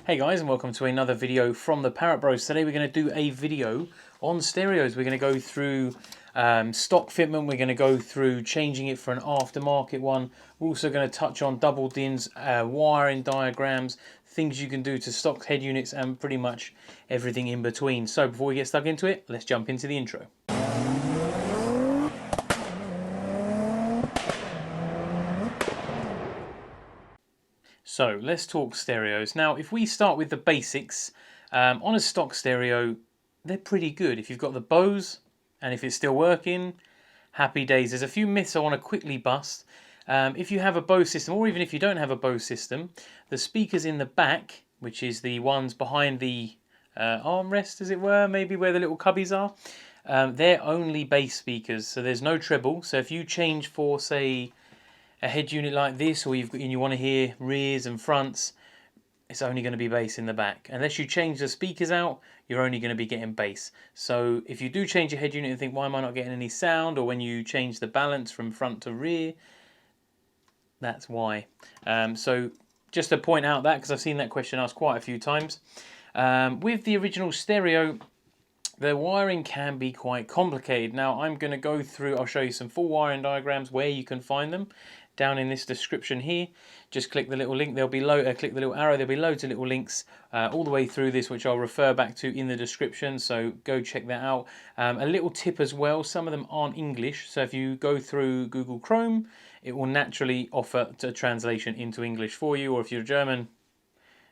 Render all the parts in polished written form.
Hey guys, and welcome to another video from the Parrot Bros. Today we're going to do a video on stereos. We're going to go through stock fitment, we're going to go through changing it for an aftermarket one. We're also going to touch on double DINs, wiring diagrams, things you can do to stock head units, and pretty much everything in between. So before we get stuck into it, let's jump into the intro. So let's talk stereos. Now, if we start with the basics, on a stock stereo, they're pretty good. If you've got the Bose and if it's still working, happy days. There's a few myths I want to quickly bust. If you have a Bose system, or even if you don't have a Bose system, the speakers in the back, which is the ones behind the armrest, as it were, maybe where the little cubbies are, they're only bass speakers, so there's no treble. So if you change for, say, a head unit like this, or you want to hear rears and fronts, it's only going to be bass in the back. Unless you change the speakers out, you're only going to be getting bass. So if you do change your head unit and think, why am I not getting any sound? Or when you change the balance from front to rear, that's why. So just to point out that, because I've seen that question asked quite a few times. With the original stereo, the wiring can be quite complicated. Now I'm going to go through, I'll show you some full wiring diagrams where you can find them down in this description here. Just click the little link, there'll be click the little arrow, there'll be loads of little links all the way through this, which I'll refer back to in the description, so go check that out. A little tip as well, some of them aren't English, so if you go through Google Chrome, it will naturally offer a translation into English for you, or if you're German,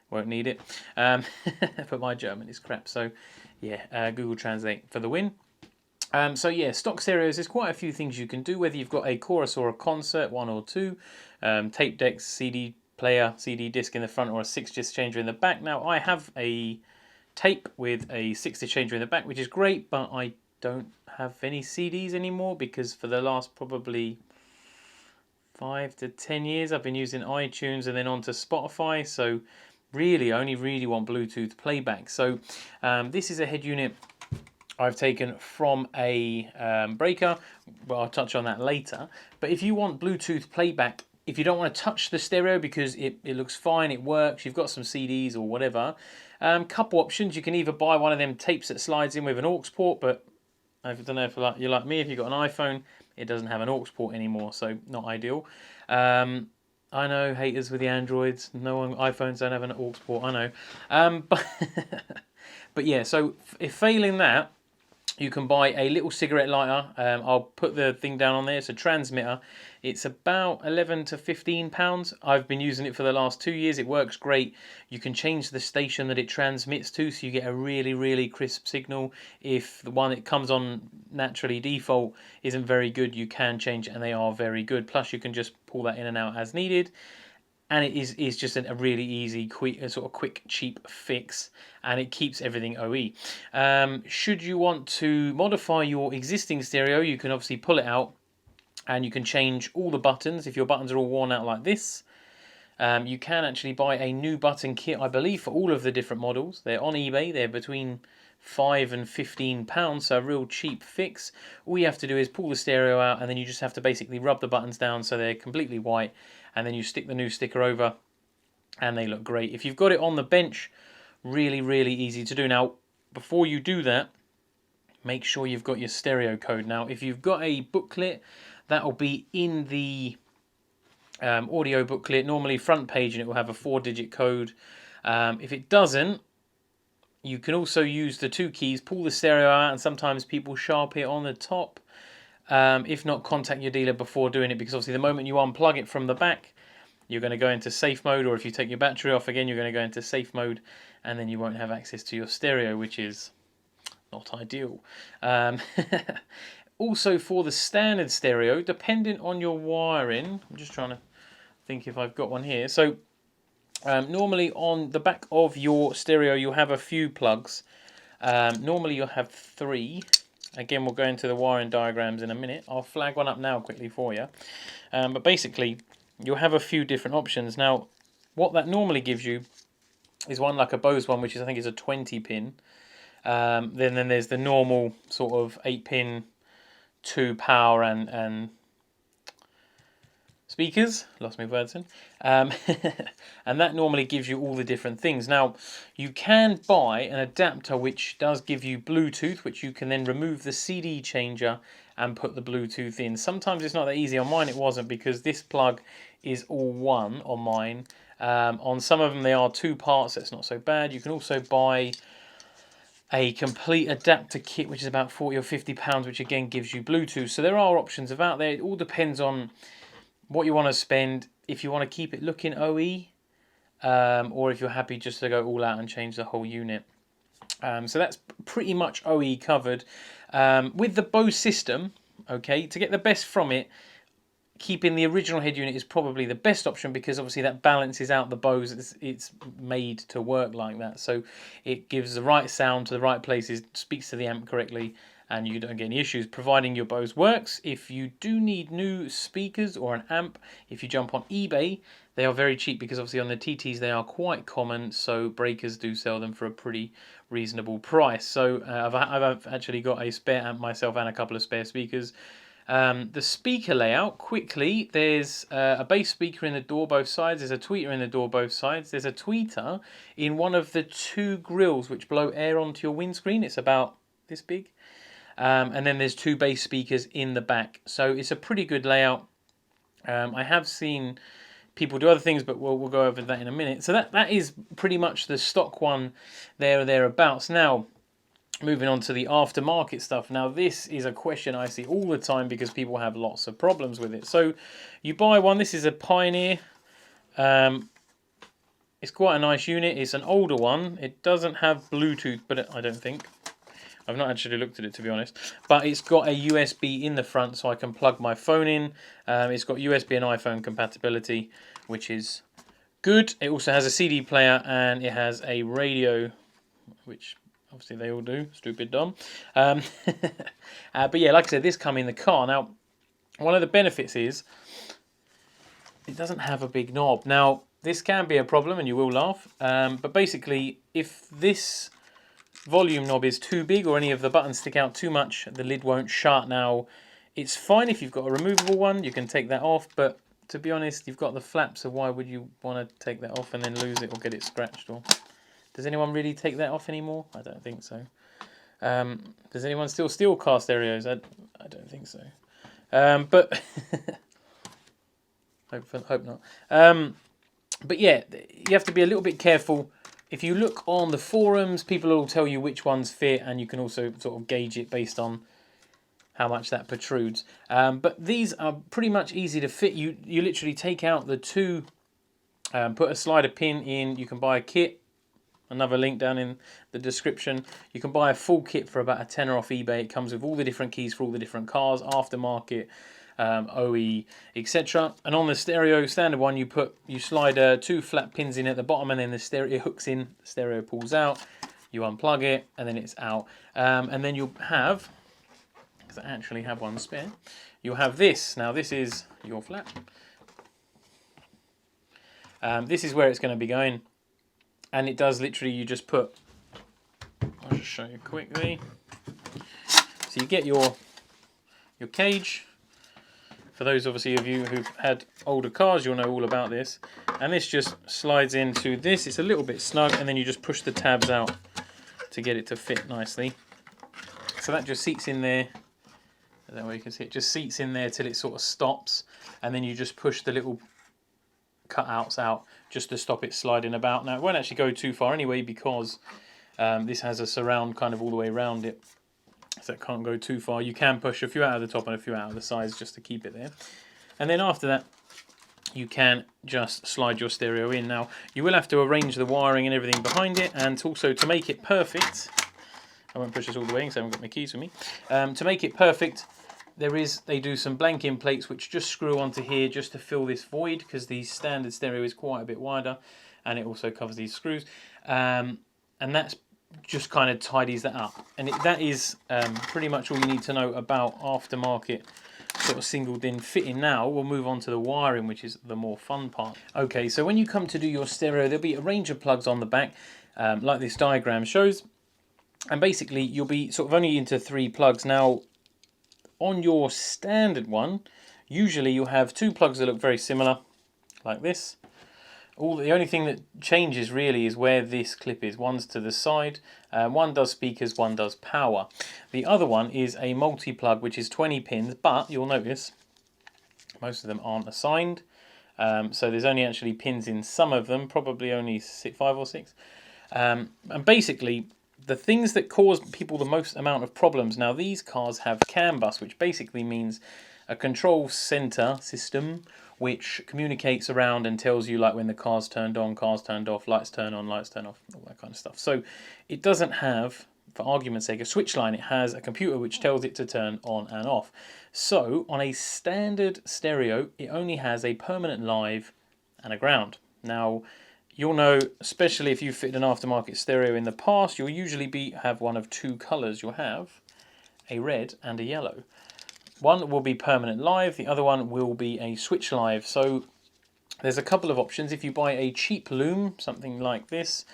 won't need it. But my German is crap, so yeah, Google Translate for the win. So yeah, stock stereos, there's quite a few things you can do, whether you've got a chorus or a concert, one or two, tape decks, CD player, CD disc in the front, or a 6-disc changer in the back. Now I have a tape with a 6-disc changer in the back, which is great, but I don't have any CDs anymore because for the last probably 5 to 10 years I've been using iTunes and then onto Spotify, so really I only really want Bluetooth playback. So this is a head unit I've taken from a breaker, but I'll touch on that later. But if you want Bluetooth playback, if you don't want to touch the stereo because it looks fine, it works, you've got some CDs or whatever, couple options. You can either buy one of them tapes that slides in with an aux port, but I don't know if you're like me, if you've got an iPhone, it doesn't have an aux port anymore, so not ideal. I know, haters with the Androids, iPhones don't have an aux port, I know. But yeah, so if failing that, you can buy a little cigarette lighter. I'll put the thing down on there. It's a transmitter. It's about £11 to £15. I've been using it for the last 2 years. It works great. You can change the station that it transmits to, so you get a really, really crisp signal. If the one that comes on naturally default isn't very good, you can change it, and they are very good. Plus, you can just pull that in and out as needed. And it is just a really easy, quick, cheap fix, and it keeps everything OE. Should you want to modify your existing stereo, you can obviously pull it out, and you can change all the buttons. If your buttons are all worn out like this, you can actually buy a new button kit, I believe, for all of the different models. They're on eBay. They're between £5 and £15, so a real cheap fix. All you have to do is pull the stereo out, and then you just have to basically rub the buttons down so they're completely white, and then you stick the new sticker over, and they look great. If you've got it on the bench, really, really easy to do. Now, before you do that, make sure you've got your stereo code. Now, if you've got a booklet, that will be in the audio booklet, normally front page, and it will have a 4-digit code. If it doesn't, you can also use the 2 keys, pull the stereo out, and sometimes people sharp it on the top. If not, contact your dealer before doing it, because obviously the moment you unplug it from the back, you're going to go into safe mode, or if you take your battery off again, you're going to go into safe mode, and then you won't have access to your stereo, which is not ideal. Also, for the standard stereo, depending on your wiring, I'm just trying to think if I've got one here. So normally on the back of your stereo, you'll have a few plugs. Normally you'll have 3. Again, we'll go into the wiring diagrams in a minute. I'll flag one up now quickly for you. But basically, you'll have a few different options. Now, what that normally gives you is one like a Bose one, which I think is a 20 pin. Then there's the normal sort of 8 pin, 2 power and speakers, lost my words in, and that normally gives you all the different things. Now, you can buy an adapter which does give you Bluetooth, which you can then remove the CD changer and put the Bluetooth in. Sometimes it's not that easy. On mine it wasn't, because this plug is all one on mine. On some of them they are two parts, that's not so bad. You can also buy a complete adapter kit, which is about 40 or 50 pounds, which again gives you Bluetooth. So there are options about there. It all depends on what you want to spend, if you want to keep it looking OE, or if you're happy just to go all out and change the whole unit. So that's pretty much OE covered. With the Bose system, okay, to get the best from it, keeping the original head unit is probably the best option, because obviously that balances out the Bose. It's made to work like that, so it gives the right sound to the right places, speaks to the amp correctly, and you don't get any issues, providing your Bose works. If you do need new speakers or an amp, if you jump on eBay, they are very cheap, because obviously on the TTs they are quite common, so breakers do sell them for a pretty reasonable price. So I've actually got a spare amp myself and a couple of spare speakers. The speaker layout, quickly, there's a bass speaker in the door both sides, there's a tweeter in the door both sides, there's a tweeter in one of the two grills which blow air onto your windscreen. It's about this big. And then there's two bass speakers in the back. So it's a pretty good layout. I have seen people do other things, but we'll go over that in a minute. So that is pretty much the stock one there or thereabouts. Now, moving on to the aftermarket stuff. Now, this is a question I see all the time, because people have lots of problems with it. So you buy one. This is a Pioneer. It's quite a nice unit. It's an older one. It doesn't have Bluetooth, but I don't think. I've not actually looked at it, to be honest. But it's got a USB in the front, so I can plug my phone in. It's got USB and iPhone compatibility, which is good. It also has a CD player, and it has a radio, which obviously they all do. Stupid dumb. But yeah, like I said, this come in the car. Now, one of the benefits is it doesn't have a big knob. Now, this can be a problem, and you will laugh. But basically, if this volume knob is too big, or any of the buttons stick out too much, the lid won't shut. Now, it's fine if you've got a removable one, you can take that off, but to be honest, you've got the flap, so why would you want to take that off and then lose it or get it scratched? Or does anyone really take that off anymore? I don't think so. Does anyone still steal car stereos? I don't think so. But hope not. But yeah, you have to be a little bit careful. If you look on the forums, people will tell you which ones fit, and you can also sort of gauge it based on how much that protrudes. But these are pretty much easy to fit. You literally take out the two, put a slider pin in. You can buy a kit. Another link down in the description. You can buy a full kit for about a tenner off eBay. It comes with all the different keys for all the different cars, aftermarket, OE, etc. And on the stereo standard one, you slide two flat pins in at the bottom, and then the stereo hooks in, the stereo pulls out, you unplug it, and then it's out. And then you'll have, because I actually have one spare, you'll have this. Now this is your flat. This is where it's going to be going, and it does literally, you just put, I'll just show you quickly. So you get your cage. For those obviously of you who've had older cars, you'll know all about this. And this just slides into this. It's a little bit snug, and then you just push the tabs out to get it to fit nicely. So that just seats in there. That way you can see it just seats in there till it sort of stops, and then you just push the little cutouts out just to stop it sliding about. Now, it won't actually go too far anyway, because this has a surround kind of all the way around it. So it can't go too far. You can push a few out of the top and a few out of the sides just to keep it there. And then after that, you can just slide your stereo in. Now, you will have to arrange the wiring and everything behind it, and also to make it perfect, I won't push this all the way because I haven't got my keys with me. To make it perfect, they do some blanking plates which just screw onto here just to fill this void, because the standard stereo is quite a bit wider, and it also covers these screws. And that's just kind of tidies that up, and that is pretty much all you need to know about aftermarket sort of single DIN fitting. Now we'll move on to the wiring, which is the more fun part. Okay, so when you come to do your stereo, there'll be a range of plugs on the back, like this diagram shows, and basically you'll be sort of only into 3 plugs. Now on your standard one, Usually you'll have two plugs that look very similar, like this. The only thing that changes really is where this clip is. One's to the side, one does speakers, one does power. The other one is a multi-plug which is 20 pins, but you'll notice most of them aren't assigned. So there's only actually pins in some of them, probably only 5 or 6. And basically, the things that cause people the most amount of problems, now these cars have CAN bus, which basically means a control center system which communicates around and tells you like when the car's turned on, car's turned off, lights turn on, lights turn off, all that kind of stuff. So it doesn't have, for argument's sake, a switch line. It has a computer which tells it to turn on and off. So on a standard stereo, it only has a permanent live and a ground. Now, you'll know, especially if you've fitted an aftermarket stereo in the past, you'll usually have one of two colours. You'll have a red and a yellow. One will be permanent live, the other one will be a switch live. So there's a couple of options. If you buy a cheap loom, something like this,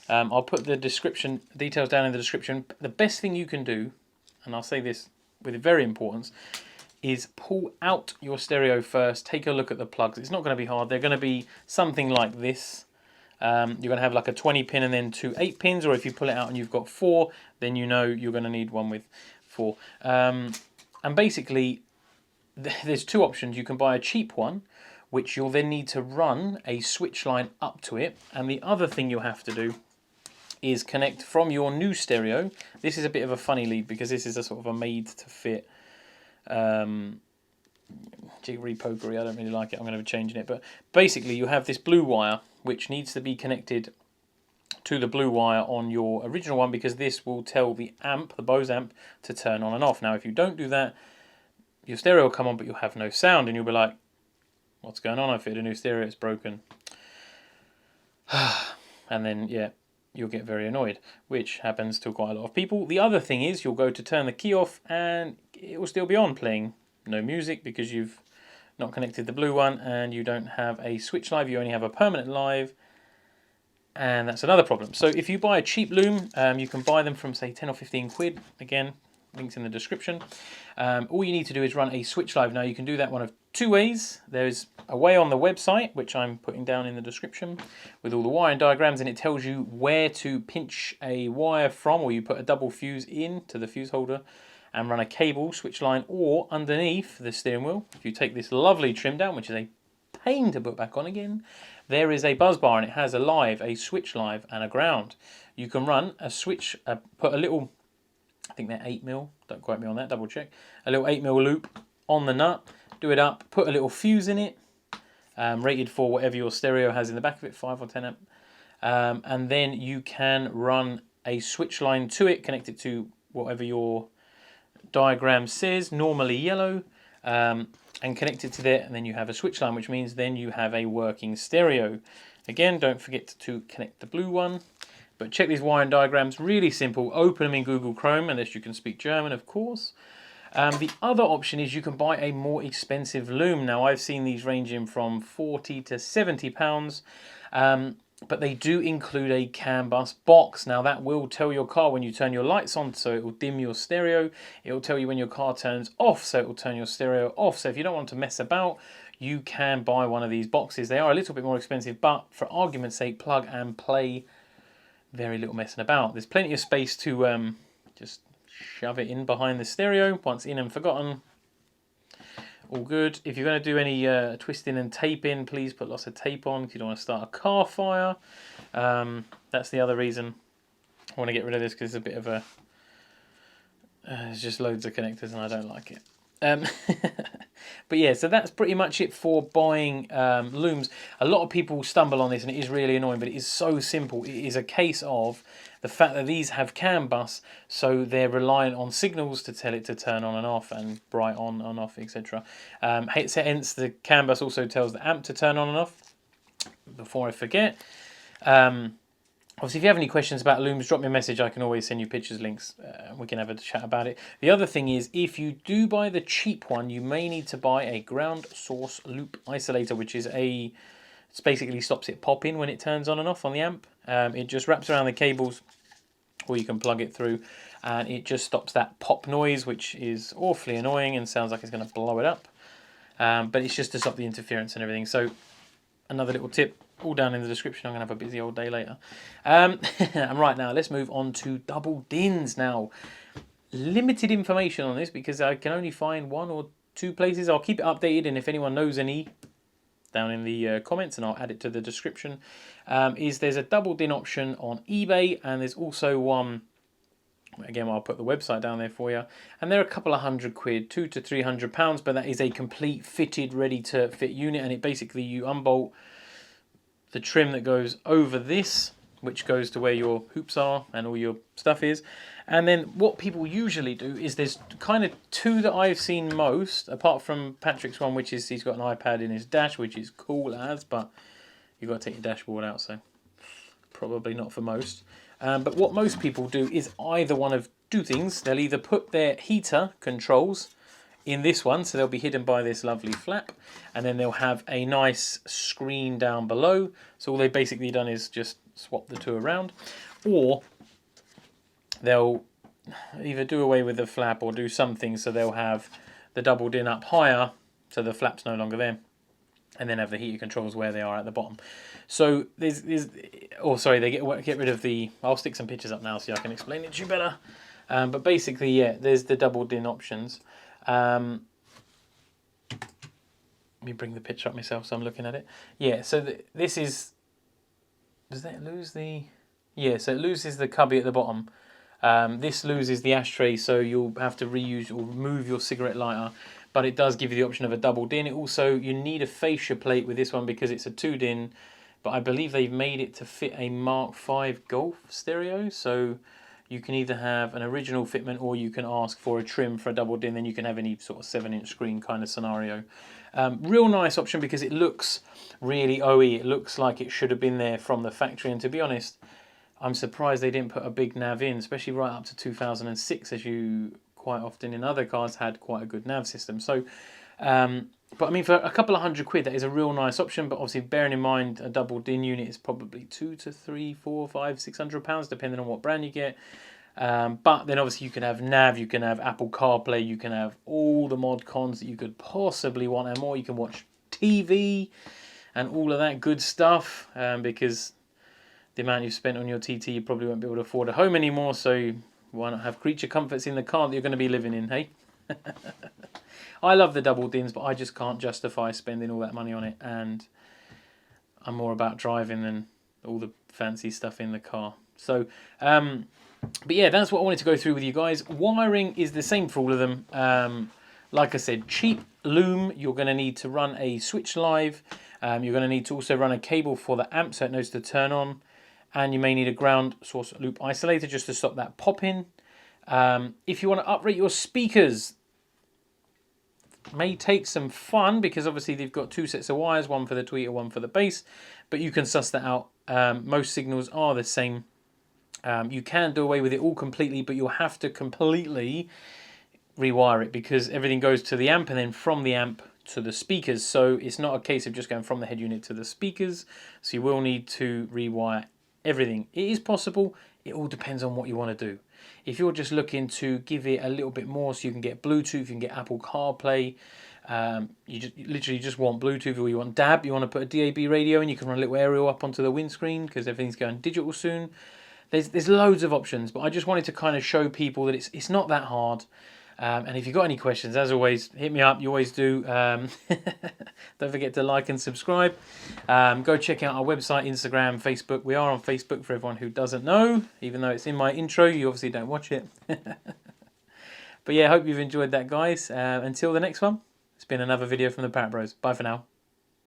I'll put the details down in the description. The best thing you can do, and I'll say this with very importance, is pull out your stereo first, take a look at the plugs. It's not going to be hard. They're going to be something like this. You're going to have like a 20 pin and then 2 8 pins, or if you pull it out and you've got 4, then you know you're going to need one with 4. And basically, there's two options. You can buy a cheap one, which you'll then need to run a switch line up to it. And the other thing you'll have to do is connect from your new stereo. This is a bit of a funny lead because this is a sort of a made-to-fit jiggery-pokery. I don't really like it. I'm going to be changing it. But basically, you have this blue wire, which needs to be connected to the blue wire on your original one, because this will tell the amp, the Bose amp, to turn on and off. Now, if you don't do that, your stereo will come on, but you'll have no sound, and you'll be like, what's going on? I fitted a new stereo, it's broken. And then, yeah, you'll get very annoyed, which happens to quite a lot of people. The other thing is you'll go to turn the key off, and it will still be on, playing no music, because you've not connected the blue one, and you don't have a switch live, you only have a permanent live. And that's another problem. So if you buy a cheap loom, you can buy them from, say, 10 or 15 quid. Again, links in the description. All you need to do is run a switch live. Now, you can do that one of two ways. There's a way on the website, which I'm putting down in the description, with all the wiring diagrams, and it tells you where to pinch a wire from, or you put a double fuse in to the fuse holder and run a cable switch line, or underneath the steering wheel, if you take this lovely trim down, which is a pain to put back on again, there is a buzz bar, and it has a live, a switch live, and a ground. You can run a switch, put a little, I think they're 8mm, don't quote me on that, double check, a little 8mm loop on the nut, do it up, put a little fuse in it, rated for whatever your stereo has in the back of it, 5 or 10 amp, and then you can run a switch line to it, connect it to whatever your diagram says, normally yellow, and connect it to there, and then you have a switch line, which means then you have a working stereo. Again, don't forget to connect the blue one, but check these wiring diagrams, really simple. Open them in Google Chrome, unless you can speak German, of course. The other option is you can buy a more expensive loom. Now, I've seen these ranging from £40 to £70, but they do include a CAN bus box. Now, that will tell your car when you turn your lights on, so it will dim your stereo. It will tell you when your car turns off, so it will turn your stereo off. So if you don't want to mess about, you can buy one of these boxes. They are a little bit more expensive, but for argument's sake, plug and play, very little messing about. There's plenty of space to just shove it in behind the stereo. Once in and forgotten, all good. If you're going to do any twisting and taping, please put lots of tape on if you don't want to start a car fire. That's the other reason I want to get rid of this, because it's a bit of a... there's just loads of connectors and I don't like it. But yeah, so that's pretty much it for buying looms. A lot of people stumble on this and it is really annoying, but it is so simple. It is a case of the fact that these have CAN bus, so they're reliant on signals to tell it to turn on and off, and bright on and off, etc. Hence, the CAN bus also tells the amp to turn on and off. Before I forget, obviously, if you have any questions about looms, drop me a message. I can always send you pictures, links, and we can have a chat about it. The other thing is, if you do buy the cheap one, you may need to buy a ground source loop isolator, which is it basically stops it popping when it turns on and off on the amp. It just wraps around the cables, or you can plug it through, and it just stops that pop noise, which is awfully annoying and sounds like it's going to blow it up. but it's just to stop the interference and everything. So another little tip, all down in the description. I'm going to have a busy old day later. And right now, let's move on to double DINs now. Limited information on this because I can only find 1 or 2 places. I'll keep it updated, and if anyone knows any, down in the comments, and I'll add it to the description. There's a double DIN option on eBay, and there's also one. Again, I'll put the website down there for you, and they're a couple of £100, £200 to £300, but that is a complete fitted, ready to fit unit, and it basically you unbolt the trim that goes over this, which goes to where your hoops are and all your stuff is. And then what people usually do is there's kind of 2 that I've seen most, apart from Patrick's one, which is he's got an iPad in his dash, which is cool as, but you've got to take your dashboard out, so probably not for most. But what most people do is either one of 2 things. They'll either put their heater controls in this one, so they'll be hidden by this lovely flap, and then they'll have a nice screen down below. So all they've basically done is just swap the 2 around, or they'll either do away with the flap or do something, so they'll have the double DIN up higher so the flap's no longer there, and then have the heater controls where they are at the bottom. So they get rid of the, I'll stick some pictures up now so I can explain it to you better. But basically, yeah, there's the double DIN options. Let me bring the picture up myself so I'm looking at it. Yeah, so this is, does that lose the, yeah, so it loses the cubby at the bottom. This loses the ashtray, so you'll have to reuse or remove your cigarette lighter, but it does give you the option of a double DIN. It also, you need a fascia plate with this one because it's a 2 DIN, but I believe they've made it to fit a Mark V Golf stereo, so you can either have an original fitment or you can ask for a trim for a double DIN, then you can have any sort of 7-inch screen kind of scenario. Real nice option because it looks really OE. It looks like it should have been there from the factory, and to be honest, I'm surprised they didn't put a big nav in, especially right up to 2006, as you quite often in other cars had quite a good nav system. So, but I mean, for a couple of £100, that is a real nice option. But obviously, bearing in mind a double DIN unit is probably £200 to £300, £400, £500, £600, depending on what brand you get. But then obviously you can have nav, you can have Apple CarPlay, you can have all the mod cons that you could possibly want and more. You can watch TV and all of that good stuff, because the amount you've spent on your TT, you probably won't be able to afford a home anymore, so why not have creature comforts in the car that you're going to be living in, hey? I love the double DINs, but I just can't justify spending all that money on it, and I'm more about driving than all the fancy stuff in the car. So, but yeah, that's what I wanted to go through with you guys. Wiring is the same for all of them. Like I said, cheap loom, you're going to need to run a switch live. You're going to need to also run a cable for the amp so it knows to turn on. And you may need a ground source loop isolator just to stop that popping. If you want to uprate your speakers, may take some fun because obviously they've got 2 sets of wires, one for the tweeter, one for the bass, but you can suss that out. Most signals are the same. You can do away with it all completely, but you'll have to completely rewire it because everything goes to the amp and then from the amp to the speakers. So it's not a case of just going from the head unit to the speakers. So you will need to rewire everything. It is possible. It all depends on what you want to do. If you're just looking to give it a little bit more so you can get Bluetooth, you can get Apple CarPlay, you literally just want Bluetooth, or you want DAB, you want to put a DAB radio and you can run a little aerial up onto the windscreen because everything's going digital soon. There's loads of options, but I just wanted to kind of show people that it's not that hard. And if you've got any questions, as always, hit me up. You always do. Don't forget to like and subscribe. Go check out our website, Instagram, Facebook. We are on Facebook for everyone who doesn't know. Even though it's in my intro, you obviously don't watch it. But yeah, I hope you've enjoyed that, guys. Until the next one, it's been another video from the Parrot Bros. Bye for now.